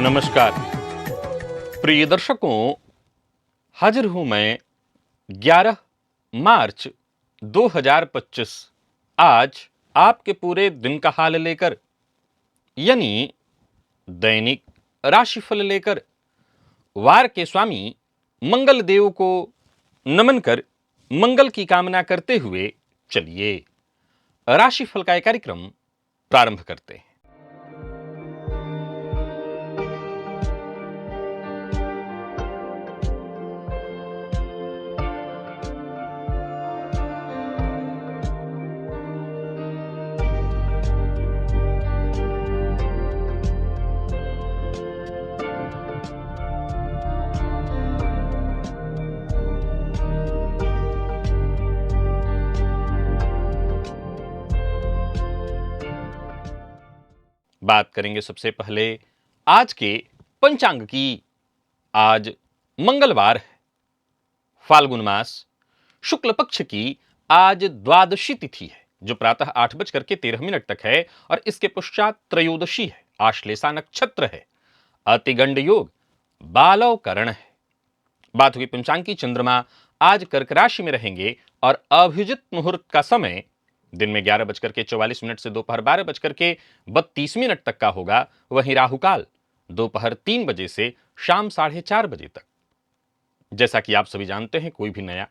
नमस्कार प्रिय दर्शकों, हाजिर हूं मैं 11 मार्च 2025 आज आपके पूरे दिन का हाल लेकर, यानी दैनिक राशिफल लेकर। वार के स्वामी मंगल देव को नमन कर मंगल की कामना करते हुए चलिए राशिफल का एक कार्यक्रम प्रारंभ करते हैं। बात करेंगे सबसे पहले आज के पंचांग की। आज मंगलवार है, फाल्गुन मास शुक्ल पक्ष की आज द्वादशी तिथि है, जो प्रातः 8:13 तक है और इसके पश्चात त्रयोदशी है। आश्लेषा नक्षत्र है, अतिगंड योग बालव करण है। बात हुई पंचांग की। चंद्रमा आज कर्क राशि में रहेंगे और अभिजित मुहूर्त का समय दिन में 11:44 से दोपहर 12:32 तक का होगा। वहीं राहुकाल दोपहर 3 बजे से शाम 4:30 बजे तक। जैसा कि आप सभी जानते हैं, कोई भी नया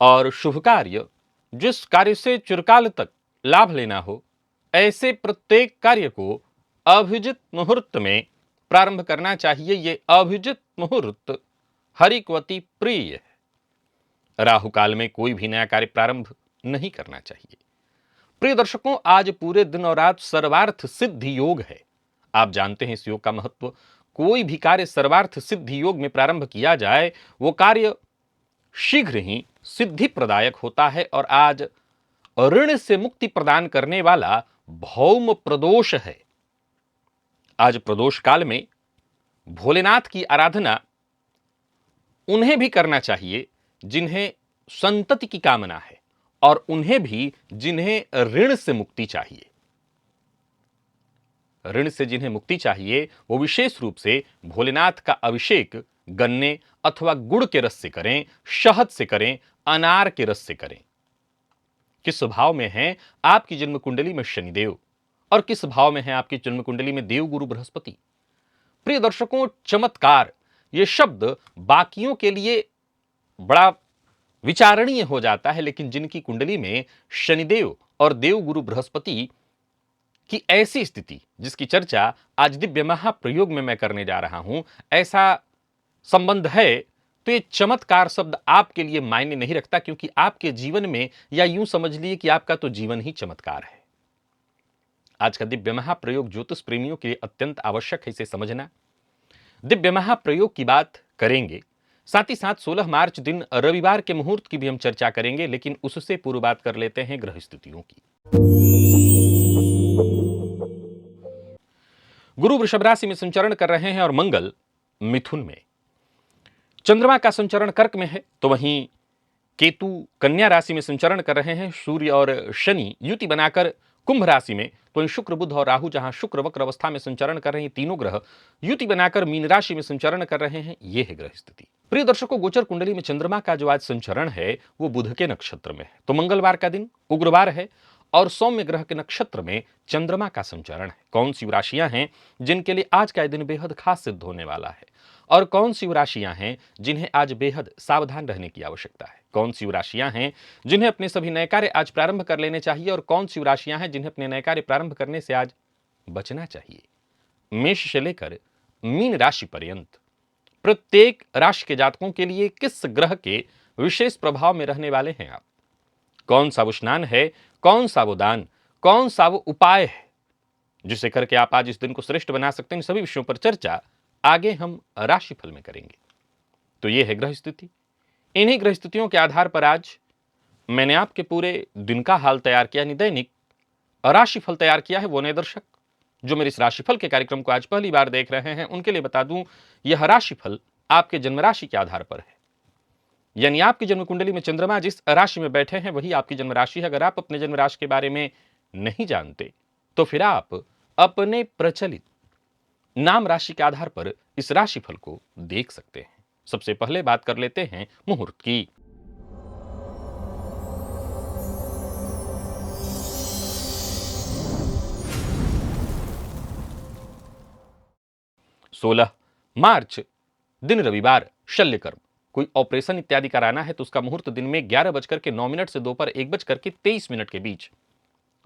और शुभ कार्य, जिस कार्य से चिरकाल तक लाभ लेना हो, ऐसे प्रत्येक कार्य को अभिजित मुहूर्त में प्रारंभ करना चाहिए। ये अभिजित मुहूर्त हरिकवती प्रिय है। राहुकाल में कोई भी नया कार्य प्रारंभ नहीं करना चाहिए। प्रिय दर्शकों, आज पूरे दिन और रात सर्वार्थ सिद्धि योग है। आप जानते हैं इस योग का महत्व। कोई भी कार्य सर्वार्थ सिद्धि योग में प्रारंभ किया जाए, वो कार्य शीघ्र ही सिद्धि प्रदायक होता है। और आज ऋण से मुक्ति प्रदान करने वाला भौम प्रदोष है। आज प्रदोष काल में भोलेनाथ की आराधना उन्हें भी करना चाहिए जिन्हें संतति की कामना है, और उन्हें भी जिन्हें ऋण से मुक्ति चाहिए। ऋण से जिन्हें मुक्ति चाहिए, वो विशेष रूप से भोलेनाथ का अभिषेक गन्ने अथवा गुड़ के रस से करें, शहद से करें, अनार के रस से करें। किस भाव में है आपकी जन्म कुंडली में शनिदेव, और किस भाव में है आपकी जन्म कुंडली में देव गुरु बृहस्पति। प्रिय दर्शकों, चमत्कार ये शब्द बाकियों के लिए बड़ा विचारणीय हो जाता है, लेकिन जिनकी कुंडली में शनिदेव और देव गुरु बृहस्पति की ऐसी स्थिति, जिसकी चर्चा आज दिव्य महाप्रयोग में मैं करने जा रहा हूं, ऐसा संबंध है, तो ये चमत्कार शब्द आपके लिए मायने नहीं रखता, क्योंकि आपके जीवन में, या यूं समझ लिए कि आपका तो जीवन ही चमत्कार है। आज का दिव्य महाप्रयोग ज्योतिष प्रेमियों के लिए अत्यंत आवश्यक है, इसे समझना। दिव्य महाप्रयोग की बात करेंगे, साथ ही साथ 16 मार्च दिन रविवार के मुहूर्त की भी हम चर्चा करेंगे, लेकिन उससे पूर्व बात कर लेते हैं ग्रह स्थितियों की। गुरु वृषभ राशि में संचरण कर रहे हैं और मंगल मिथुन में। चंद्रमा का संचरण कर्क में है, तो वहीं केतु कन्या राशि में संचरण कर रहे हैं। सूर्य और शनि युति बनाकर कुंभ राशि में, तो वहीं शुक्र बुध और राहु, जहां शुक्र वक्र अवस्था में संचरण कर रहे हैं, तीनों ग्रह युति बनाकर मीन राशि में संचरण कर रहे हैं। यह है ग्रह स्थिति। प्रिय दर्शकों, गोचर कुंडली में चंद्रमा का जो आज संचरण है, वो बुध के नक्षत्र में है। तो मंगलवार का दिन उग्रवार है और सौम्य ग्रह के नक्षत्र में चंद्रमा का संचरण है। कौन सी राशियां हैं जिनके लिए आज का दिन बेहद खास सिद्ध होने वाला है, और कौन सी राशियां हैं जिन्हें आज बेहद सावधान रहने की आवश्यकता है। कौन सी राशियां हैं जिन्हें अपने सभी नए कार्य आज प्रारंभ कर लेने चाहिए, और कौन सी राशियां हैं जिन्हें अपने नए कार्य प्रारंभ करने से आज बचना चाहिए। मेष से लेकर मीन राशि पर्यंत प्रत्येक राशि के जातकों के लिए किस ग्रह के विशेष प्रभाव में रहने वाले हैं आप, कौन सा वो स्नान है, कौन सा वो दान, कौन सा वो उपाय है जिसे करके आप आज इस दिन को श्रेष्ठ बना सकते हैं, इन सभी विषयों पर चर्चा आगे हम राशिफल में करेंगे। तो ये है ग्रह स्थिति। इन्हीं ग्रह स्थितियों के आधार पर आज मैंने आपके पूरे दिन का हाल तैयार किया, यानी दैनिक राशिफल तैयार किया है। वो नए दर्शक जो मेरे इस राशिफल के कार्यक्रम को आज पहली बार देख रहे हैं, उनके लिए बता दूं, यह राशिफल आपके जन्म राशि के आधार पर है। यानी आपकी जन्म कुंडली में चंद्रमा जिस राशि में बैठे हैं, वही आपकी जन्म राशि है। अगर आप अपने जन्म राशि के बारे में नहीं जानते, तो फिर आप अपने प्रचलित नाम राशि के आधार पर इस राशिफल को देख सकते हैं। सबसे पहले बात कर लेते हैं मुहूर्त की। 16 मार्च, दिन रविवार, शल्यकर्म। कोई ऑपरेशन इत्यादि कराना है तो उसका मुहूर्त दिन में 11:09 से दोपहर 1:23 के बीच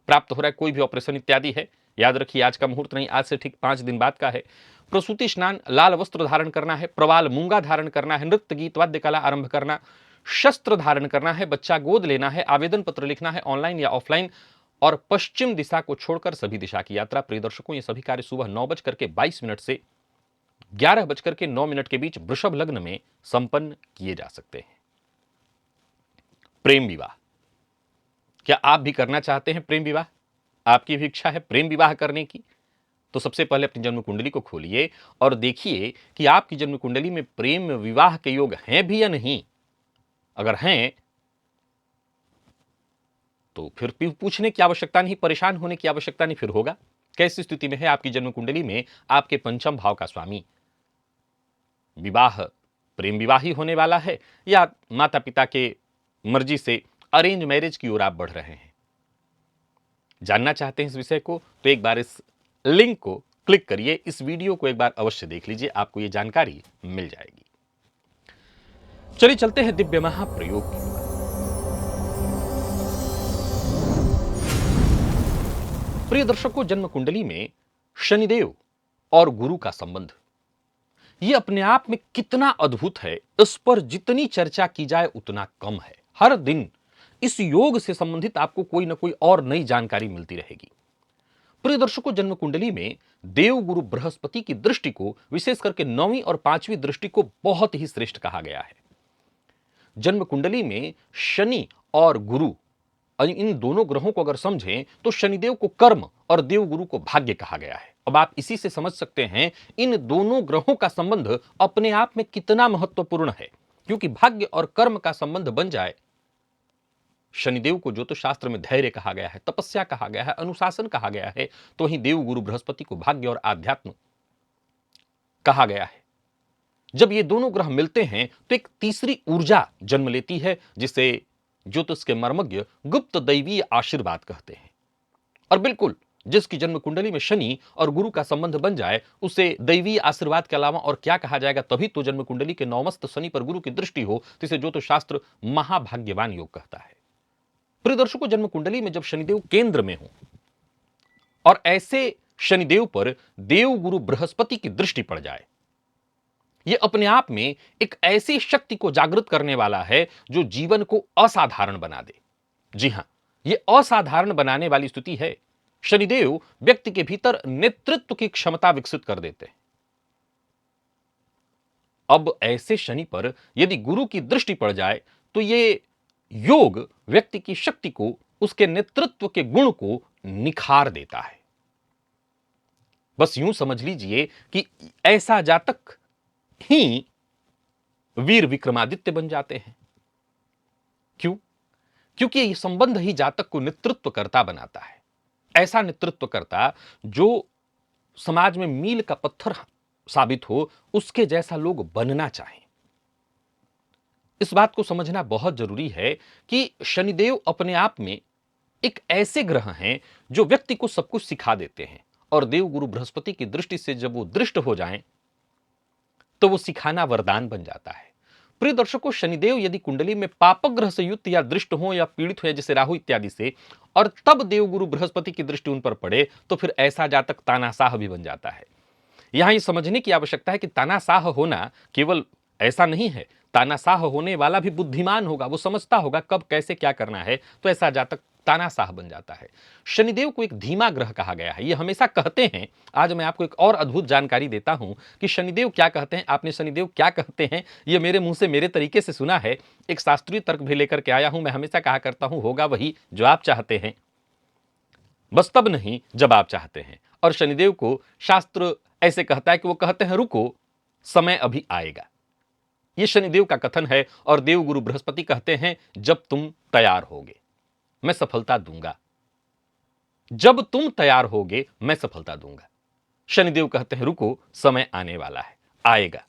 प्राप्त हो रहा है। कोई भी ऑपरेशन इत्यादि है, याद रखिए आज का मुहूर्त नहीं, आज से ठीक 5 दिन बाद का है। प्रसूति स्नान, लाल वस्त्र धारण करना है, प्रवाल मूंगा धारण करना है, नृत्य गीत वाद्य कला आरंभ करना, शस्त्र धारण करना है, बच्चा गोद लेना है, आवेदन पत्र लिखना है ऑनलाइन या ऑफलाइन, और पश्चिम दिशा को छोड़कर सभी दिशा की यात्रा। प्रिय दर्शकों, ये सभी कार्य सुबह 9:22 से 11:09 के बीच वृषभ लग्न में संपन्न किए जा सकते हैं। प्रेम विवाह, क्या आप भी करना चाहते हैं प्रेम विवाह? आपकी भी इच्छा है प्रेम विवाह करने की? तो सबसे पहले अपनी जन्म कुंडली को खोलिए और देखिए कि आपकी जन्म कुंडली में प्रेम विवाह के योग हैं भी या नहीं। अगर हैं तो फिर पूछने की आवश्यकता नहीं, परेशान होने की आवश्यकता नहीं। फिर होगा कैसी स्थिति में है आपकी जन्म कुंडली में आपके पंचम भाव का स्वामी? विवाह प्रेम विवाह ही होने वाला है या माता पिता के मर्जी से अरेंज मैरिज की ओर आप बढ़ रहे हैं? जानना चाहते हैं इस विषय को तो एक बार इस लिंक को क्लिक करिए, इस वीडियो को एक बार अवश्य देख लीजिए, आपको यह जानकारी मिल जाएगी। चलिए चलते हैं दिव्य महाप्रयोग की ओर। प्रिय दर्शकों, जन्म कुंडली में शनिदेव और गुरु का संबंध यह अपने आप में कितना अद्भुत है, इस पर जितनी चर्चा की जाए उतना कम है। हर दिन इस योग से संबंधित आपको कोई ना कोई और नई जानकारी मिलती रहेगी। प्रिय दर्शकों, जन्म कुंडली में देव गुरु बृहस्पति की दृष्टि को, विशेष करके 9वीं और 5वीं दृष्टि को बहुत ही श्रेष्ठ कहा गया है। जन्म कुंडली में शनि और गुरु, इन दोनों ग्रहों को अगर समझें तो शनिदेव को कर्म और देव गुरु को भाग्य कहा गया है। अब आप इसी से समझ सकते हैं इन दोनों ग्रहों का संबंध अपने आप में कितना महत्वपूर्ण है, क्योंकि भाग्य और कर्म का संबंध बन जाए। शनिदेव को ज्योतिष शास्त्र में धैर्य कहा गया है, तपस्या कहा गया है, अनुशासन कहा गया है, तो वहीं देव गुरु बृहस्पति को भाग्य और आध्यात्म कहा गया है। जब ये दोनों ग्रह मिलते हैं तो एक तीसरी ऊर्जा जन्म लेती है, जिसे ज्योतिष के मर्मज्ञ गुप्त दैवीय आशीर्वाद कहते हैं। और बिल्कुल जिसकी जन्म कुंडली में शनि और गुरु का संबंध बन जाए उसे दैवीय आशीर्वाद के अलावा और क्या कहा जाएगा? तभी तो जन्म कुंडली के नौमस्त शनि पर गुरु की दृष्टि हो तो इसे ज्योतिष शास्त्र महाभाग्यवान योग कहता है। प्रिय दर्शकों, जन्म कुंडली में जब शनिदेव केंद्र में हो और ऐसे शनिदेव पर देव गुरु बृहस्पति की दृष्टि पड़ जाए, यह अपने आप में एक ऐसी शक्ति को जागृत करने वाला है जो जीवन को असाधारण बना दे। जी हां, यह असाधारण बनाने वाली स्थिति है। शनिदेव व्यक्ति के भीतर नेतृत्व की क्षमता विकसित कर देते हैं। अब ऐसे शनि पर यदि गुरु की दृष्टि पड़ जाए तो यह योग व्यक्ति की शक्ति को, उसके नेतृत्व के गुण को निखार देता है। बस यूं समझ लीजिए कि ऐसा जातक ही वीर विक्रमादित्य बन जाते हैं। क्यों? क्योंकि यह संबंध ही जातक को नेतृत्वकर्ता बनाता है। ऐसा नेतृत्वकर्ता जो समाज में मील का पत्थर साबित हो, उसके जैसा लोग बनना चाहें। इस बात को समझना बहुत जरूरी है कि शनिदेव अपने आप में एक ऐसे ग्रह हैं जो व्यक्ति को सब कुछ सिखा देते हैं, और देव गुरु बृहस्पति की दृष्टि से जब वो दृष्ट हो जाएं तो वो सिखाना वरदान बन जाता है। प्रिय दर्शकों, शनिदेव यदि कुंडली में पापक ग्रह से युक्त या दृष्ट हो या पीड़ित हो, जैसे राहु इत्यादि से, और तब देव गुरु बृहस्पति की दृष्टि उन पर पड़े तो फिर ऐसा जातक तानाशाह भी बन जाता है। यहां यह समझने की आवश्यकता है कि तानाशाह होना केवल ऐसा नहीं है, तानाशाह होने वाला भी बुद्धिमान होगा, वो समझता होगा कब कैसे क्या करना है, तो ऐसा जातक तानाशाह बन जाता है। शनिदेव को एक धीमा ग्रह कहा गया है। ये हमेशा कहते हैं, आज मैं आपको एक और अद्भुत जानकारी देता हूं कि शनिदेव क्या कहते हैं। आपने शनिदेव क्या कहते हैं ये मेरे मुंह से मेरे तरीके से सुना है, एक शास्त्रीय तर्क भी लेकर के आया हूं। मैं हमेशा कहा करता हूं, होगा वही जो आप चाहते हैं, बस तब नहीं जब आप चाहते हैं। और शनिदेव को शास्त्र ऐसे कहता है कि वो कहते हैं रुको, समय अभी आएगा। ये शनिदेव का कथन है। और देव गुरु बृहस्पति कहते हैं जब तुम तैयार होगे मैं सफलता दूंगा, जब तुम तैयार होगे मैं सफलता दूंगा। शनिदेव कहते हैं रुको, समय आने वाला है, आएगा।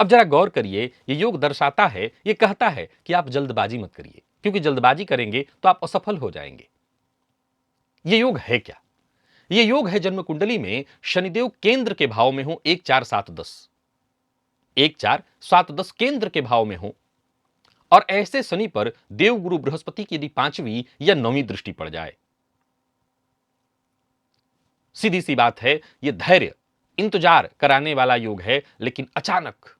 अब जरा गौर करिए, ये योग दर्शाता है, ये कहता है कि आप जल्दबाजी मत करिए, क्योंकि जल्दबाजी करेंगे तो आप असफल हो जाएंगे। ये योग है क्या? ये योग है जन्म कुंडली में शनिदेव केंद्र के भाव में हो 1 4 7 10, 1 4 7 10 केंद्र के भाव में हो, और ऐसे शनि पर देव गुरु बृहस्पति की यदि 5वीं या 9वीं दृष्टि पड़ जाए। सीधी सी बात है, यह धैर्य इंतजार कराने वाला योग है, लेकिन अचानक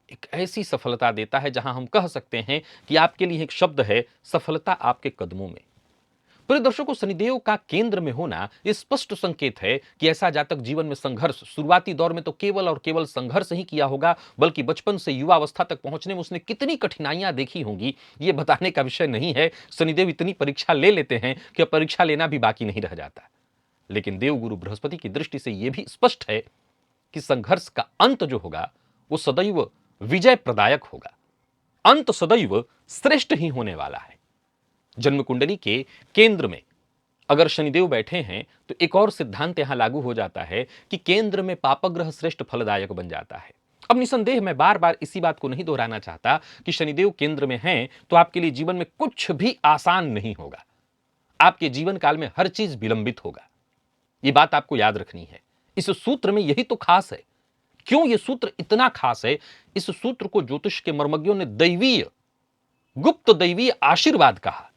एक ऐसी सफलता देता है जहां हम कह सकते हैं कि आपके लिए एक शब्द है, सफलता आपके कदमों में। प्रिय दर्शकों, शनिदेव का केंद्र में होना यह स्पष्ट संकेत है कि ऐसा जातक जीवन में संघर्ष, शुरुआती दौर में तो केवल और केवल संघर्ष ही किया होगा, बल्कि बचपन से युवा अवस्था तक पहुंचने में उसने कितनी कठिनाइयां देखी होंगी, यह बताने का विषय नहीं है। शनिदेव इतनी परीक्षा ले लेते हैं कि परीक्षा लेना भी बाकी नहीं रह जाता। लेकिन देवगुरु बृहस्पति की दृष्टि से यह भी स्पष्ट है कि संघर्ष का अंत जो होगा वो सदैव विजय प्रदायक होगा, अंत सदैव श्रेष्ठ ही होने वाला है। जन्म कुंडली के केंद्र में अगर शनिदेव बैठे हैं तो एक और सिद्धांत यहां लागू हो जाता है कि केंद्र में पापग्रह श्रेष्ठ फलदायक बन जाता है। अब निसंदेह मैं बार बार इसी बात को नहीं दोहराना चाहता कि शनिदेव केंद्र में हैं तो आपके लिए जीवन में कुछ भी आसान नहीं होगा, आपके जीवन काल में हर चीज विलंबित होगा। यह बात आपको याद रखनी है। इस सूत्र में यही तो खास है। क्यों यह सूत्र इतना खास है? इस सूत्र को ज्योतिष के मर्मज्ञों ने दैवीय, गुप्त दैवीय आशीर्वाद कहा।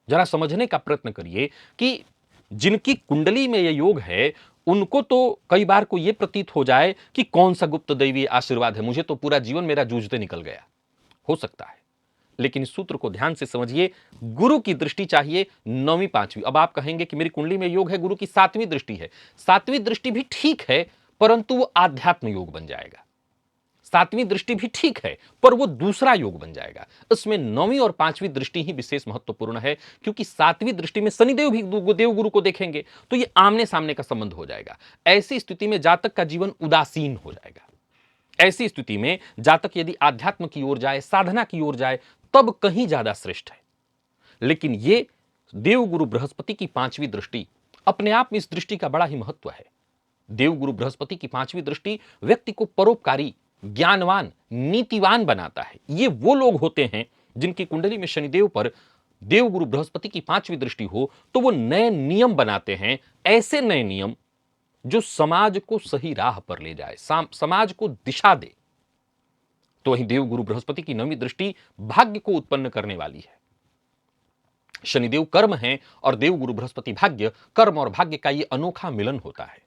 जरा समझने का प्रयत्न करिए कि जिनकी कुंडली में यह योग है उनको तो कई बार को यह प्रतीत हो जाए कि कौन सा गुप्त दैवीय आशीर्वाद है, मुझे तो पूरा जीवन मेरा जूझते निकल गया, हो सकता है। लेकिन इस सूत्र को ध्यान से समझिए। गुरु की दृष्टि चाहिए 9वीं 5वीं। अब आप कहेंगे कि मेरी कुंडली में योग है, गुरु की 7वीं दृष्टि है। 7वीं दृष्टि भी ठीक है, परंतु वो आध्यात्म योग बन जाएगा। 7वीं दृष्टि भी ठीक है, पर वो दूसरा योग बन जाएगा। इसमें 9वीं और 5वीं दृष्टि ही विशेष महत्वपूर्ण है, क्योंकि 7वीं दृष्टि में शनिदेव भी देवगुरु को देखेंगे तो ये आमने सामने का संबंध हो जाएगा। ऐसी स्थिति में जातक का जीवन उदासीन हो जाएगा। ऐसी स्थिति में जातक यदि आध्यात्म की ओर जाए, साधना की ओर जाए, तब कहीं ज्यादा श्रेष्ठ है। लेकिन यह देवगुरु बृहस्पति की 5वीं दृष्टि अपने आप में, इस दृष्टि का बड़ा ही महत्व है। देवगुरु बृहस्पति की 5वीं दृष्टि व्यक्ति को परोपकारी, ज्ञानवान, नीतिवान बनाता है। ये वो लोग होते हैं जिनकी कुंडली में शनिदेव पर देवगुरु बृहस्पति की 5वीं दृष्टि हो तो वो नए नियम बनाते हैं, ऐसे नए नियम जो समाज को सही राह पर ले जाए, समाज को दिशा दे। तो वहीं देवगुरु बृहस्पति की 9वीं दृष्टि भाग्य को उत्पन्न करने वाली है। शनिदेव कर्म है और देवगुरु बृहस्पति भाग्य। कर्म और भाग्य का यह अनोखा मिलन होता है,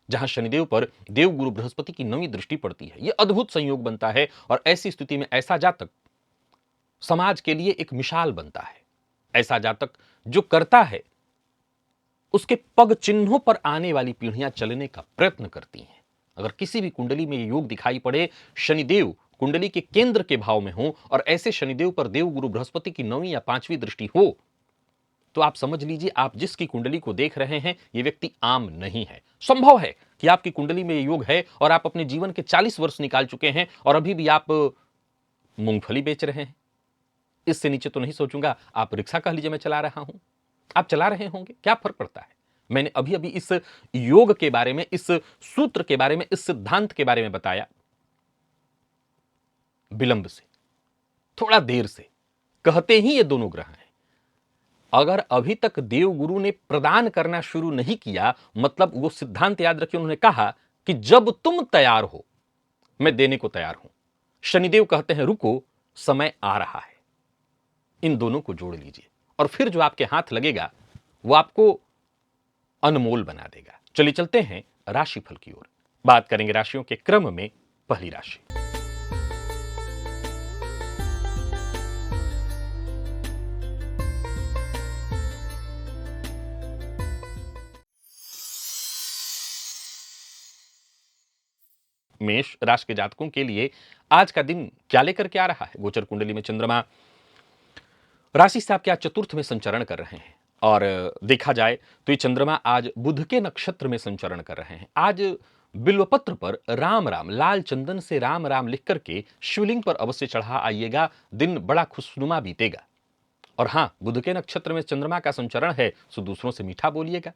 जहां शनिदेव पर देवगुरु बृहस्पति की 9वीं दृष्टि पड़ती है। यह अद्भुत संयोग बनता है और ऐसी स्थिति में ऐसा जातक समाज के लिए एक मिसाल बनता है। ऐसा जातक जो करता है उसके पग चिन्हों पर आने वाली पीढ़ियां चलने का प्रयत्न करती हैं। अगर किसी भी कुंडली में योग दिखाई पड़े, शनिदेव कुंडली के केंद्र के भाव में हो और ऐसे शनिदेव पर देवगुरु बृहस्पति की 9वीं या 5वीं दृष्टि हो, तो आप समझ लीजिए आप जिसकी कुंडली को देख रहे हैं यह व्यक्ति आम नहीं है। संभव है कि आपकी कुंडली में योग है और आप अपने जीवन के 40 वर्ष निकाल चुके हैं और अभी भी आप मूंगफली बेच रहे हैं। इससे नीचे तो नहीं सोचूंगा, आप रिक्शा कह लीजिए मैं चला रहा हूं, आप चला रहे होंगे, क्या फर्क पड़ता है। मैंने अभी अभी इस योग के बारे में, इस सूत्र के बारे में, इस सिद्धांत के बारे में बताया विलंब से, थोड़ा देर से। कहते ही ये दोनों ग्रह हैं। अगर अभी तक देवगुरु ने प्रदान करना शुरू नहीं किया, मतलब वो सिद्धांत याद रखिए, उन्होंने कहा कि जब तुम तैयार हो मैं देने को तैयार हूं। शनिदेव कहते हैं रुको, समय आ रहा है। इन दोनों को जोड़ लीजिए और फिर जो आपके हाथ लगेगा वो आपको अनमोल बना देगा। चलिए चलते हैं राशिफल की ओर। बात करेंगे राशियों के क्रम में। पहली राशि मेष राशि के जातकों के लिए आज का दिन क्या लेकर के आ रहा है? गोचर कुंडली में चंद्रमा राशि से आपके आज चतुर्थ में संचरण कर रहे हैं और देखा जाए तो ये चंद्रमा आज बुध के नक्षत्र में संचरण कर रहे हैं। आज बिल्वपत्र पर राम राम, लाल चंदन से राम राम लिख करके शिवलिंग पर अवश्य चढ़ा आइएगा। दिन बड़ा खुशनुमा बीतेगा। और हां, बुध के नक्षत्र में चंद्रमा का संचरण है, सो दूसरों से मीठा बोलिएगा।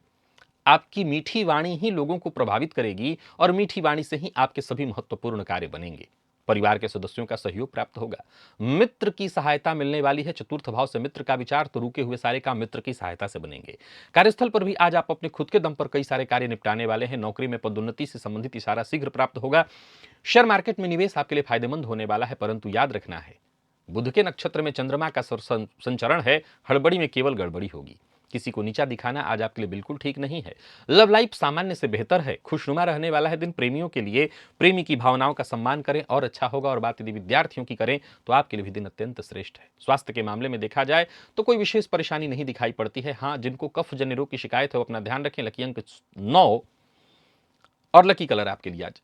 आपकी मीठी वाणी ही लोगों को प्रभावित करेगी और मीठी वाणी से ही आपके सभी महत्वपूर्ण कार्य बनेंगे। परिवार के सदस्यों का सहयोग प्राप्त होगा। मित्र की सहायता मिलने वाली है। चतुर्थ भाव से मित्र का विचार, तो रुके हुए सारे काम मित्र की सहायता से बनेंगे। कार्यस्थल पर भी आज आप अपने खुद के दम पर कई सारे कार्य निपटाने वाले हैं। नौकरी में पदोन्नति से संबंधित इशारा शीघ्र प्राप्त होगा। शेयर मार्केट में निवेश आपके लिए फायदेमंद होने वाला है, परंतु याद रखना है, बुध के नक्षत्र में चंद्रमा का संचरण है। हड़बड़ी में केवल गड़बड़ी होगी। किसी को नीचा दिखाना आज आपके लिए बिल्कुल ठीक नहीं है। लव लाइफ सामान्य से बेहतर है। खुशनुमा रहने वाला है दिन प्रेमियों के लिए। प्रेमी की भावनाओं का सम्मान करें और अच्छा होगा। और बात यदि विद्यार्थियों की करें तो आपके लिए भी दिन अत्यंत श्रेष्ठ है। स्वास्थ्य के मामले में देखा जाए तो कोई विशेष परेशानी नहीं दिखाई पड़ती है। हाँ, जिनको कफ जन्य रोग की शिकायत है वो अपना ध्यान रखें। लकी अंक 9 और लकी कलर आपके लिए आज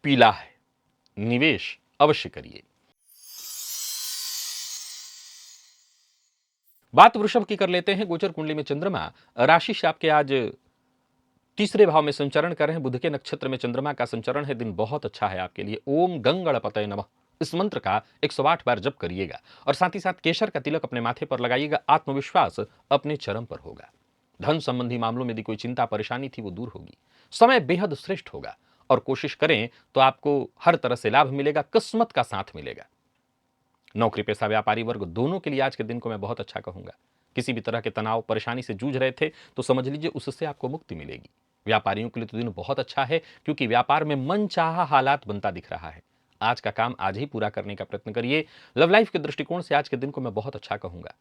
पीला है। निवेश अवश्य करिए। बात वृषभ की कर लेते हैं। गोचर कुंडली में चंद्रमा राशि से आपके आज तीसरे भाव में संचरण कर रहे हैं। बुध के नक्षत्र में चंद्रमा का संचरण है। दिन बहुत अच्छा है आपके लिए। ओम गंगणपतये नमः इस मंत्र का 108 बार जप करिएगा और साथ ही साथ केशर का तिलक अपने माथे पर लगाइएगा। आत्मविश्वास अपने चरम पर होगा। धन संबंधी मामलों में यदि कोई चिंता परेशानी थी वो दूर होगी। समय बेहद श्रेष्ठ होगा और कोशिश करें तो आपको हर तरह से लाभ मिलेगा। किस्मत का साथ मिलेगा। नौकरी पेशा व्यापारी वर्ग दोनों के लिए आज के दिन को मैं बहुत अच्छा कहूंगा। किसी भी तरह के तनाव परेशानी से जूझ रहे थे तो समझ लीजिए उससे आपको मुक्ति मिलेगी। व्यापारियों के लिए तो दिन बहुत अच्छा है क्योंकि व्यापार में मनचाहा हालात बनता दिख रहा है। आज का काम आज ही पूरा करने का प्रयत्न करिए। लव लाइफ के दृष्टिकोण से आज के दिन को मैं बहुत अच्छा कहूंगा।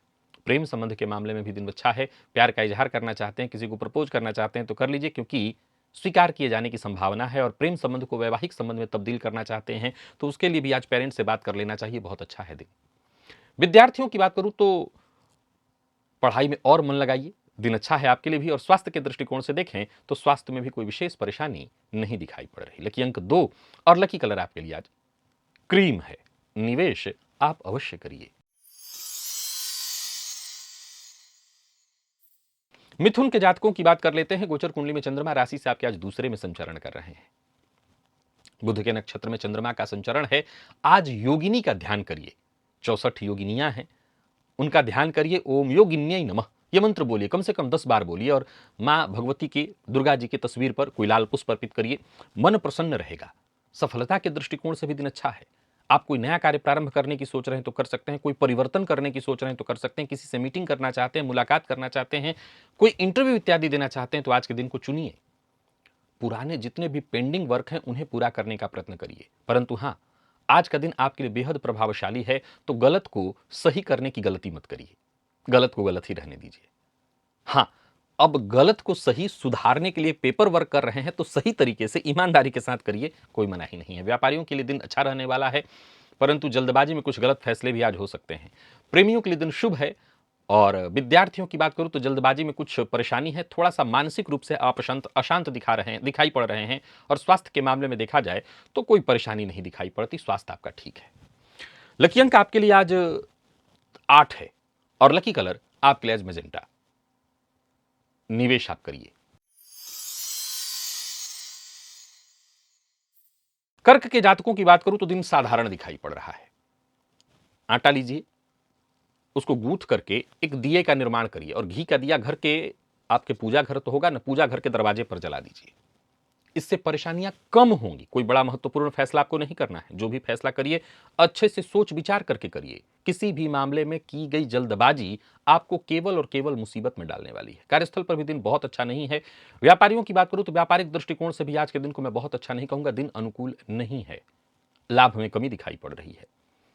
प्रेम संबंध के मामले में भी दिन अच्छा है। प्यार का इजहार करना चाहते हैं, किसी को प्रपोज करना चाहते हैं तो कर लीजिए क्योंकि स्वीकार किए जाने की संभावना है। और प्रेम संबंध को वैवाहिक संबंध में तब्दील करना चाहते हैं तो उसके लिए भी आज पेरेंट्स से बात कर लेना चाहिए। बहुत अच्छा है दिन। विद्यार्थियों की बात करूं तो पढ़ाई में और मन लगाइए। दिन अच्छा है आपके लिए भी। और स्वास्थ्य के दृष्टिकोण से देखें तो स्वास्थ्य में भी कोई विशेष परेशानी नहीं दिखाई पड़ रही। लकी अंक 2 और लकी कलर आपके लिए आज क्रीम है। निवेश आप अवश्य करिए। मिथुन के जातकों की बात कर लेते हैं। गोचर कुंडली में चंद्रमा राशि से आपके आज दूसरे में संचरण कर रहे हैं। बुध के नक्षत्र में चंद्रमा का संचरण है। आज योगिनी का ध्यान करिए। 64 योगिनियां हैं, उनका ध्यान करिए। ओम योगिन्यै नमः ये मंत्र बोलिए, कम से कम 10 बार बोलिए। और मां भगवती की, दुर्गा जी की तस्वीर पर कोई लाल पुष्प अर्पित करिए। मन प्रसन्न रहेगा। सफलता के दृष्टिकोण से भी दिन अच्छा है। आप कोई नया कार्य प्रारंभ करने की सोच रहे हैं तो कर सकते हैं। कोई परिवर्तन करने की सोच रहे हैं तो कर सकते हैं। किसी से मीटिंग करना चाहते हैं, मुलाकात करना चाहते हैं, कोई इंटरव्यू इत्यादि देना चाहते हैं तो आज के दिन को चुनिए। पुराने जितने भी पेंडिंग वर्क हैं उन्हें पूरा करने का प्रयत्न करिए। परंतु हाँ, आज का दिन आपके लिए बेहद प्रभावशाली है तो गलत को सही करने की गलती मत करिए। गलत को गलत ही रहने दीजिए। हाँ, अब गलत को सही सुधारने के लिए पेपर वर्क कर रहे हैं तो सही तरीके से ईमानदारी के साथ करिए, कोई मनाही नहीं है। व्यापारियों के लिए दिन अच्छा रहने वाला है, परंतु जल्दबाजी में कुछ गलत फैसले भी आज हो सकते हैं। प्रेमियों के लिए दिन शुभ है। और विद्यार्थियों की बात करूं तो जल्दबाजी में कुछ परेशानी है। थोड़ा सा मानसिक रूप से आप अशांत दिखाई पड़ रहे हैं। और स्वास्थ्य के मामले में देखा जाए तो कोई परेशानी नहीं दिखाई पड़ती। स्वास्थ्य आपका ठीक है। लकी अंक आपके लिए आज 8 है और लकी कलर आपके लिए आज मैजेंटा। निवेश आप करिए। कर्क के जातकों की बात करूं तो दिन साधारण दिखाई पड़ रहा है। आटा लीजिए, उसको गूंथ करके एक दिए का निर्माण करिए और घी का दिया घर के, आपके पूजा घर तो होगा ना, पूजा घर के दरवाजे पर जला दीजिए। इससे परेशानियां कम होंगी। कोई बड़ा महत्वपूर्ण फैसला आपको नहीं करना है। जो भी फैसला करिए अच्छे से सोच विचार करके करिए। किसी भी मामले में की गई जल्दबाजी आपको केवल और केवल मुसीबत में डालने वाली है। कार्यस्थल पर भी दिन बहुत अच्छा नहीं है। व्यापारियों की बात करूं तो व्यापारिक दृष्टिकोण से भी आज के दिन को मैं बहुत अच्छा नहीं कहूंगा। दिन अनुकूल नहीं है। लाभ में कमी दिखाई पड़ रही है।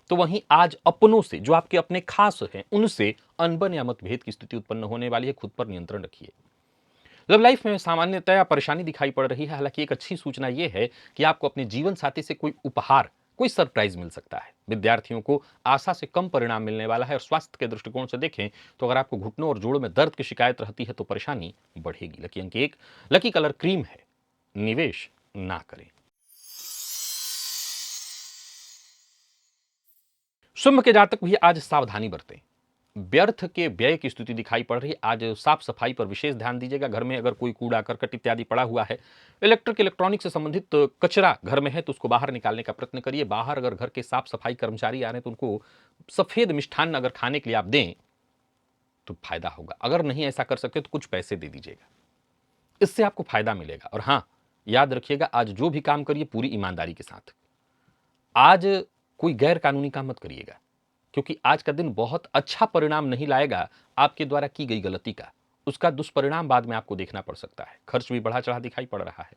तो वहीं आज अपनों से, जो आपके अपने खास हैं, उनसे अनबन या मतभेद की स्थिति उत्पन्न होने वाली है। खुद पर नियंत्रण रखिए। लव लाइफ में सामान्यतया परेशानी दिखाई पड़ रही है। हालांकि एक अच्छी सूचना यह है कि आपको अपने जीवन साथी से कोई उपहार, कोई सरप्राइज मिल सकता है। विद्यार्थियों को आशा से कम परिणाम मिलने वाला है। और स्वास्थ्य के दृष्टिकोण से देखें तो अगर आपको घुटनों और जोड़ों में दर्द की शिकायत रहती है तो परेशानी बढ़ेगी। लकी अंक 1, लकी कलर क्रीम है। निवेश ना करें। सिंह के जातक भी आज सावधानी बरतें। व्यर्थ के व्यय की स्थिति दिखाई पड़ रही है। आज साफ सफाई पर विशेष ध्यान दीजिएगा। घर में अगर कोई कूड़ा करकट इत्यादि पड़ा हुआ है, इलेक्ट्रॉनिक से संबंधित कचरा घर में है तो उसको बाहर निकालने का प्रयत्न करिए। बाहर अगर घर के साफ सफाई कर्मचारी आ रहे हैं तो उनको सफेद मिष्ठान अगर खाने के लिए आप दें तो फायदा होगा। अगर नहीं ऐसा कर सकते तो कुछ पैसे दे दीजिएगा। इससे आपको फायदा मिलेगा। और हां, याद रखिएगा, आज जो भी काम करिए पूरी ईमानदारी के साथ। आज कोई गैर कानूनी काम मत करिएगा, क्योंकि आज का दिन बहुत अच्छा परिणाम नहीं लाएगा आपके द्वारा की गई गलती का। उसका दुष्परिणाम बाद में आपको देखना पड़ सकता है। खर्च भी बढ़ा चढ़ा दिखाई पड़ रहा है।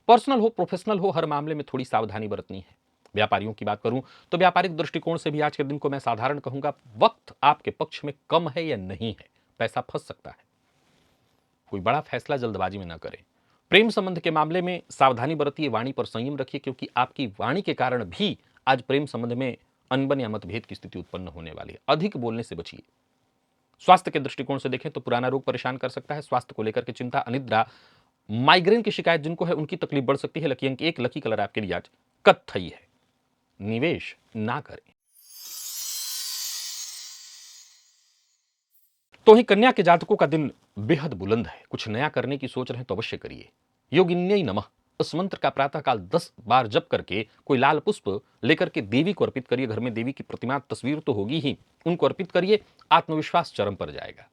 पर्सनल हो प्रोफेशनल हो, हर मामले में थोड़ी सावधानी बरतनी है। व्यापारियों की बात करूं तो व्यापारिक दृष्टिकोण से भी आज के दिन को मैं साधारण कहूंगा। वक्त आपके पक्ष में कम है या नहीं है, पैसा फंस सकता है। कोई बड़ा फैसला जल्दबाजी में न करें। प्रेम संबंध के मामले में सावधानी बरतिए, वाणी पर संयम रखिए, क्योंकि आपकी वाणी के कारण भी आज प्रेम संबंध में अनबन या मतभेद की स्थिति उत्पन्न होने वाली है। अधिक बोलने से बचिए। स्वास्थ्य के दृष्टिकोण से देखें तो पुराना रोग परेशान कर सकता है। स्वास्थ्य को लेकर के चिंता, अनिद्रा, माइग्रेन की शिकायत जिनको है उनकी तकलीफ बढ़ सकती है। लकी अंक 1, लकी कलर आपके लिए आज कत्थई है। निवेश ना करें। तो ही कन्या के जातकों का दिन बेहद बुलंद है। कुछ नया करने की सोच रहे हैं तो अवश्य करिए। योगिन्यै नमः इस मंत्र का प्रातःकाल 10 बार जप करके कोई लाल पुष्प लेकर के देवी को अर्पित करिए। घर में देवी की प्रतिमा, तस्वीर तो होगी ही, उनको अर्पित करिए। आत्मविश्वास चरम पर जाएगा।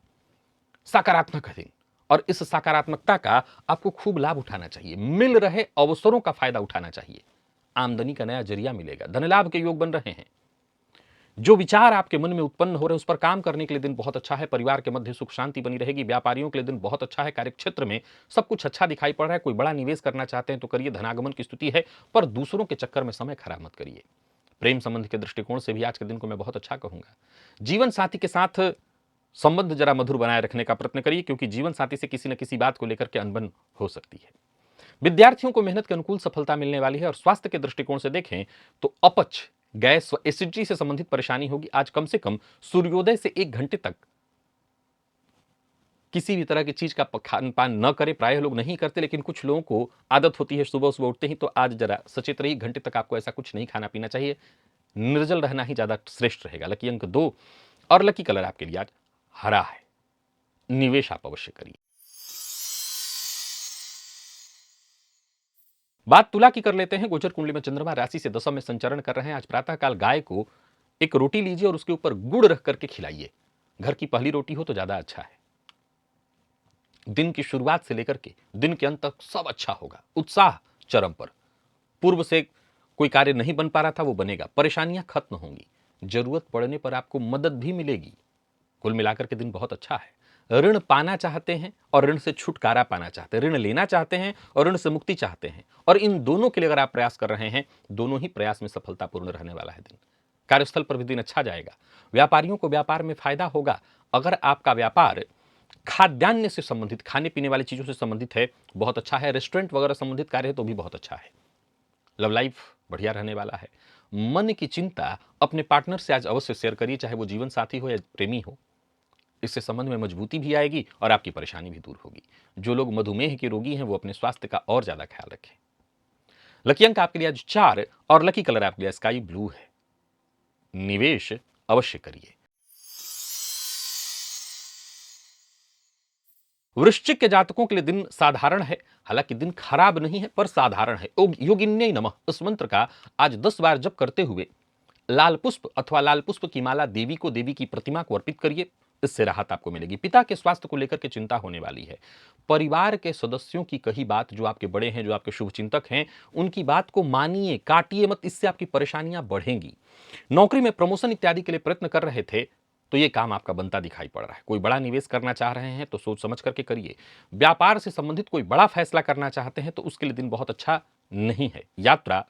सकारात्मक है दिन, और इस सकारात्मकता का आपको खूब लाभ उठाना चाहिए। मिल रहे अवसरों का फायदा उठाना चाहिए। आमदनी का नया जरिया मिलेगा। धन लाभ के योग बन रहे हैं। जो विचार आपके मन में उत्पन्न हो रहे हैं उस पर काम करने के लिए दिन बहुत अच्छा है। परिवार के मध्य सुख शांति बनी रहेगी। व्यापारियों के लिए दिन बहुत अच्छा है। कार्यक्षेत्र में सब कुछ अच्छा दिखाई पड़ रहा है। कोई बड़ा निवेश करना चाहते हैं तो करिए, धनागमन की स्थिति है, पर दूसरों के चक्कर में समय खराब मत करिए। प्रेम संबंध के दृष्टिकोण से भी आज के दिन को मैं बहुत अच्छा कहूंगा। जीवन साथी के साथ संबंध जरा मधुर बनाए रखने का प्रयत्न करिए, क्योंकि जीवन साथी से किसी न किसी बात को लेकर के अनबन हो सकती है। विद्यार्थियों को मेहनत के अनुकूल सफलता मिलने वाली है। और स्वास्थ्य के दृष्टिकोण से देखें तो अपच, गैस व एसिडिटी से संबंधित परेशानी होगी। आज कम से कम सूर्योदय से 1 घंटे तक किसी भी तरह की चीज का खान पान न करें। प्रायः लोग नहीं करते, लेकिन कुछ लोगों को आदत होती है सुबह सुबह उठते ही। तो आज जरा सचेत रहिए, 1 घंटे तक आपको ऐसा कुछ नहीं खाना पीना चाहिए। निर्जल रहना ही ज्यादा श्रेष्ठ रहेगा। लकी अंक 2 और लकी कलर आपके लिए आज हरा है। निवेश आप अवश्य करिए। बात तुला की कर लेते हैं। गोचर कुंडली में चंद्रमा राशि से दशम में संचरण कर रहे हैं। आज प्रातःकाल गाय को एक रोटी लीजिए और उसके ऊपर गुड़ रख करके खिलाइए। घर की पहली रोटी हो तो ज्यादा अच्छा है। दिन की शुरुआत से लेकर के दिन के अंत तक सब अच्छा होगा। उत्साह चरम पर। पूर्व से कोई कार्य नहीं बन पा रहा था वो बनेगा। परेशानियां खत्म होंगी। जरूरत पड़ने पर आपको मदद भी मिलेगी। कुल मिलाकर के दिन बहुत अच्छा है। ऋण पाना चाहते हैं और ऋण से छुटकारा पाना चाहते हैं, ऋण लेना चाहते हैं और ऋण से मुक्ति चाहते हैं, और इन दोनों के लिए अगर आप प्रयास कर रहे हैं, दोनों ही प्रयास में सफलतापूर्ण रहने वाला है दिन। कार्यस्थल पर भी दिन अच्छा जाएगा। व्यापारियों को व्यापार में फायदा होगा। अगर आपका व्यापार खाद्यान्न से संबंधित, खाने पीने वाली चीजों से संबंधित है, बहुत अच्छा है। रेस्टोरेंट वगैरह संबंधित कार्य है तो भी बहुत अच्छा है। लव लाइफ बढ़िया रहने वाला है। मन की चिंता अपने पार्टनर से आज अवश्य शेयर करिए, चाहे वो जीवन साथी हो या प्रेमी हो। इससे संबंध में मजबूती भी आएगी और आपकी परेशानी भी दूर होगी। जो लोग मधुमेह के रोगी हैं वो अपने स्वास्थ्य का और ज्यादा ख्याल रखें। लकी अंक आपके लिए आज 4 और लकी कलर आपके लिए स्काई ब्लू है। निवेश अवश्य करिए। वृश्चिक के जातकों के लिए दिन साधारण है। हालांकि दिन खराब नहीं है, पर साधारण है। योगिन्यै नमः इस मंत्र का आज 10 बार जप करते हुए लाल पुष्प अथवा लाल पुष्प की माला देवी को, देवी की प्रतिमा को अर्पित करिए। इससे राहत आपको मिलेगी। पिता के स्वास्थ्य को लेकर के चिंता होने वाली है। परिवार के सदस्यों की कही बात, जो आपके बड़े हैं, जो आपके शुभचिंतक हैं, उनकी बात को मानिए, काटिए मत। इससे आपकी परेशानियां बढ़ेंगी। नौकरी में प्रमोशन इत्यादि के लिए प्रयत्न कर रहे थे तो ये काम आपका बनता दिखाई पड़ रहा है। कोई बड़ा निवेश करना चाह रहे हैं तो सोच समझ करके करिए। व्यापार से संबंधित कोई बड़ा फैसला करना चाहते हैं तो उसके लिए दिन बहुत अच्छा नहीं है। यात्रा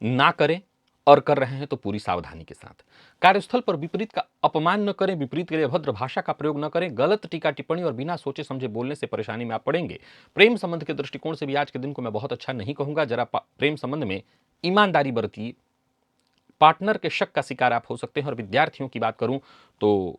ना करें, और कर रहे हैं तो पूरी सावधानी के साथ। कार्यस्थल पर विपरीत का अपमान न करें, विपरीत के लिए अभद्र भाषा का प्रयोग न करें। गलत टीका टिप्पणी और बिना सोचे समझे बोलने से परेशानी में आप पड़ेंगे। प्रेम संबंध के दृष्टिकोण से भी आज के दिन को मैं बहुत अच्छा नहीं कहूंगा। जरा प्रेम संबंध में ईमानदारी बरतिए। पार्टनर के शक का शिकार आप हो सकते हैं। और विद्यार्थियों की बात करूं तो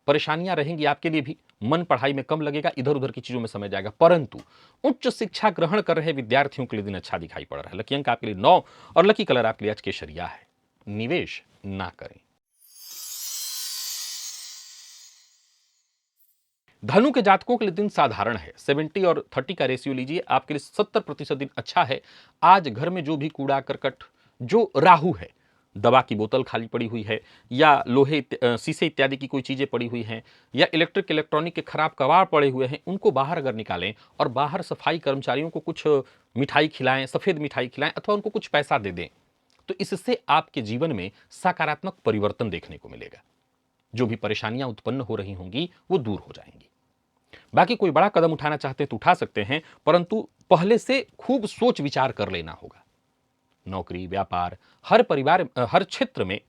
परेशानियां रहेंगी आपके लिए भी। मन पढ़ाई में कम लगेगा, इधर उधर की चीजों में समय जाएगा। परंतु उच्च शिक्षा ग्रहण कर रहे विद्यार्थियों के लिए दिन अच्छा दिखाई पड़ रहा है। लकी अंक आपके लिए 9 और लकी कलर आपके लिए आज केसरिया है। निवेश ना करें। धनु के जातकों के लिए दिन साधारण है। 70 और 30 का रेशियो लीजिए, आपके लिए 70% दिन अच्छा है। आज घर में जो भी कूड़ा करकट, जो राहु है, दवा की बोतल खाली पड़ी हुई है, या लोहे शीशे इत्यादि की कोई चीज़ें पड़ी हुई हैं, या इलेक्ट्रॉनिक के खराब कबाड़ पड़े हुए हैं, उनको बाहर अगर निकालें और बाहर सफाई कर्मचारियों को कुछ मिठाई खिलाएं, सफ़ेद मिठाई खिलाएं अथवा उनको कुछ पैसा दे दें, तो इससे आपके जीवन में सकारात्मक परिवर्तन देखने को मिलेगा। जो भी परेशानियां उत्पन्न हो रही होंगी वो दूर हो जाएंगी। बाकी कोई बड़ा कदम उठाना चाहते हैं तो उठा सकते हैं, परंतु पहले से खूब सोच विचार कर लेना होगा। नौकरी, व्यापार, हर परिवार, हर क्षेत्र में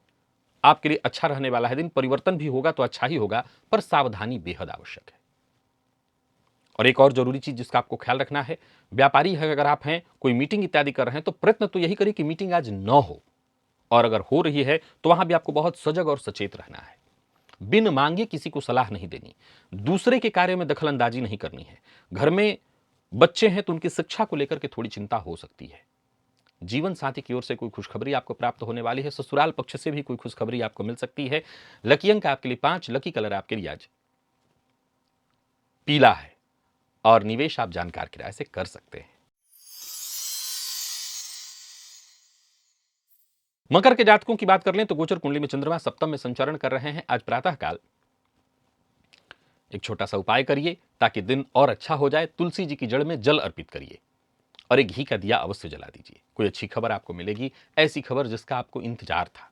आपके लिए अच्छा रहने वाला है दिन। परिवर्तन भी होगा तो अच्छा ही होगा, पर सावधानी बेहद आवश्यक है। और एक और जरूरी चीज जिसका आपको ख्याल रखना है, व्यापारी है अगर आप हैं, कोई मीटिंग इत्यादि कर रहे हैं, तो प्रयत्न तो यही करिए कि मीटिंग आज न हो, और अगर हो रही है तो वहां भी आपको बहुत सजग और सचेत रहना है। बिन मांगे किसी को सलाह नहीं देनी, दूसरे के कार्य में दखलंदाजी नहीं करनी है। घर में बच्चे हैं तो उनकी शिक्षा को लेकर के थोड़ी चिंता हो सकती है। जीवन साथी की ओर से कोई खुशखबरी आपको प्राप्त होने वाली है, ससुराल पक्ष से भी कोई खुशखबरी आपको मिल सकती है। लकी अंक आपके लिए 5, लकी कलर आपके लिए आज पीला है, और निवेश आप जानकार किराए से कर सकते हैं। मकर के जातकों की बात कर लें तो गोचर कुंडली में चंद्रमा सप्तम में संचरण कर रहे हैं। आज प्रातःकाल एक छोटा सा उपाय करिए ताकि दिन और अच्छा हो जाए। तुलसी जी की जड़ में जल अर्पित करिए और एक घी का दिया अवश्य जला दीजिए। कोई अच्छी खबर आपको मिलेगी, ऐसी खबर जिसका आपको इंतजार था।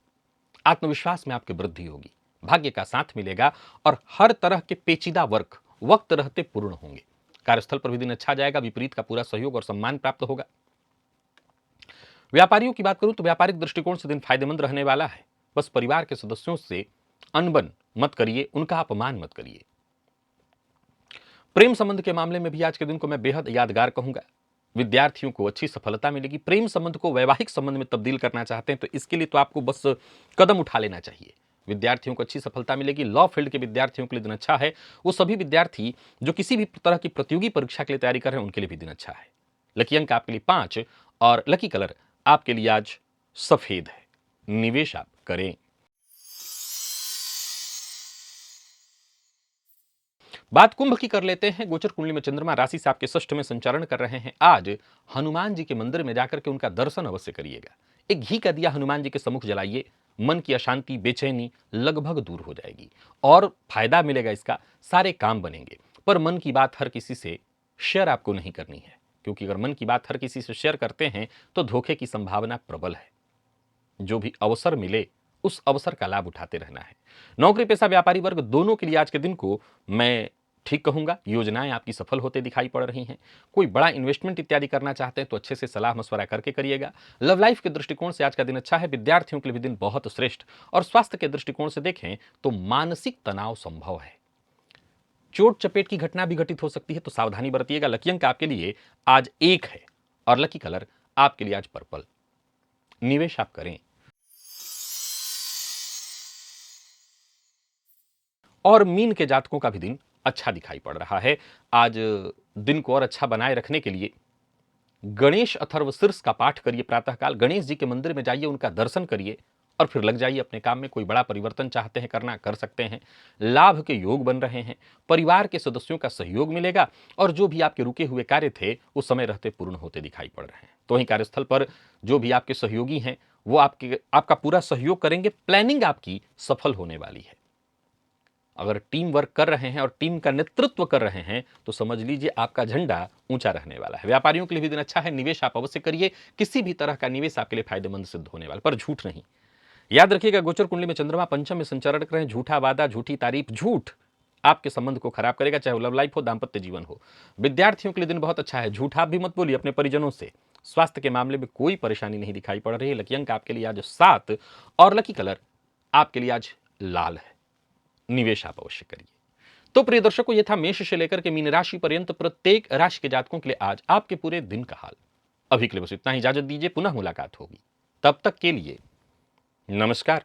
आत्मविश्वास में आपकी वृद्धि होगी, भाग्य का साथ मिलेगा, और हर तरह के पेचीदा वर्क वक्त रहते पूर्ण होंगे। कार्यस्थल पर भी दिन अच्छा जाएगा, विपरीत का पूरा सहयोग और सम्मान प्राप्त होगा। व्यापारियों की बात करूं तो व्यापारिक दृष्टिकोण से दिन फायदेमंद रहने वाला है। बस परिवार के सदस्यों से अनबन मत करिए, उनका अपमान मत करिए। प्रेम संबंध के मामले में भी आज के दिन को मैं बेहद यादगार कहूंगा। विद्यार्थियों को अच्छी सफलता मिलेगी। प्रेम संबंध को वैवाहिक संबंध में तब्दील करना चाहते हैं तो इसके लिए तो आपको बस कदम उठा लेना चाहिए। विद्यार्थियों को अच्छी सफलता मिलेगी। लॉ फील्ड के विद्यार्थियों के लिए दिन अच्छा है। वो सभी विद्यार्थी जो किसी भी तरह की प्रतियोगी परीक्षा के लिए तैयारी कर रहे हैं उनके लिए भी दिन अच्छा है। लकी अंक आपके लिए 5 और लकी कलर आपके लिए आज सफेद है। निवेश आप करें। बात कुंभ की कर लेते हैं। गोचर कुंडली में चंद्रमा राशि से आपके षष्ठ में संचारण कर रहे हैं। आज हनुमान जी के मंदिर में जाकर के उनका दर्शन अवश्य करिएगा। एक घी का दिया हनुमान जी के सम्मुख जलाइए। मन की अशांति, बेचैनी लगभग दूर हो जाएगी और फायदा मिलेगा इसका। सारे काम बनेंगे। पर मन की बात हर किसी से शेयर आपको नहीं करनी है, क्योंकि अगर मन की बात हर किसी से शेयर करते हैं तो धोखे की संभावना प्रबल है। जो भी अवसर मिले उस अवसर का लाभ उठाते रहना है। नौकरी पेशा व्यापारी वर्ग दोनों के लिए आज के दिन को मैं ठीक कहूंगा। योजनाएं आपकी सफल होते दिखाई पड़ रही हैं। कोई बड़ा इन्वेस्टमेंट इत्यादि करना चाहते हैं तो अच्छे से सलाह मशवरा करके करिएगा। लव लाइफ के दृष्टिकोण से आज का दिन अच्छा है। विद्यार्थियों के लिए भी दिन बहुत श्रेष्ठ। और स्वास्थ्य के दृष्टिकोण से देखें तो मानसिक तनाव संभव है। चोट चपेट की घटना भी घटित हो सकती है, तो सावधानी बरतिएगा। लकी अंक आपके लिए आज 1 है और लकी कलर आपके लिए आज पर्पल। निवेश आप करें। और मीन के जातकों का भी दिन अच्छा दिखाई पड़ रहा है। आज दिन को और अच्छा बनाए रखने के लिए गणेश अथर्व शीर्ष का पाठ करिए। प्रातःकाल गणेश जी के मंदिर में जाइए, उनका दर्शन करिए और फिर लग जाइए अपने काम में। कोई बड़ा परिवर्तन चाहते हैं करना, कर सकते हैं। लाभ के योग बन रहे हैं। परिवार के सदस्यों का सहयोग मिलेगा और जो भी आपके रुके हुए कार्य थे वो समय रहते पूर्ण होते दिखाई पड़ रहे हैं। तो वहीं कार्यस्थल पर जो भी आपके सहयोगी हैं वो आपका पूरा सहयोग करेंगे। प्लानिंग आपकी सफल होने वाली है। अगर टीम वर्क कर रहे हैं और टीम का नेतृत्व कर रहे हैं तो समझ लीजिए आपका झंडा ऊंचा रहने वाला है। व्यापारियों के लिए भी दिन अच्छा है। निवेश आप अवश्य करिए। किसी भी तरह का निवेश आपके लिए फायदेमंद सिद्ध होने वाला, पर झूठ नहीं। याद रखिएगा, गोचर कुंडली में चंद्रमा पंचम में संचारण कर रहे हैं। झूठा वादा, झूठी तारीफ, झूठ आपके संबंध को खराब करेगा, चाहे लव लाइफ हो, दाम्पत्य जीवन हो। विद्यार्थियों के लिए दिन बहुत अच्छा है। झूठ आप भी मत बोलिए अपने परिजनों से। स्वास्थ्य के मामले में कोई परेशानी नहीं दिखाई पड़ रही है। लकी अंक आपके लिए आज 7 और लकी कलर आपके लिए आज लाल है। निवेश आप अवश्य करिए। तो प्रिय दर्शकों, यह था मेष से लेकर के मीन राशि पर्यंत प्रत्येक राशि के जातकों के लिए आज आपके पूरे दिन का हाल। अभी के लिए बस इतना ही। इजाजत दीजिए, पुनः मुलाकात होगी। तब तक के लिए नमस्कार।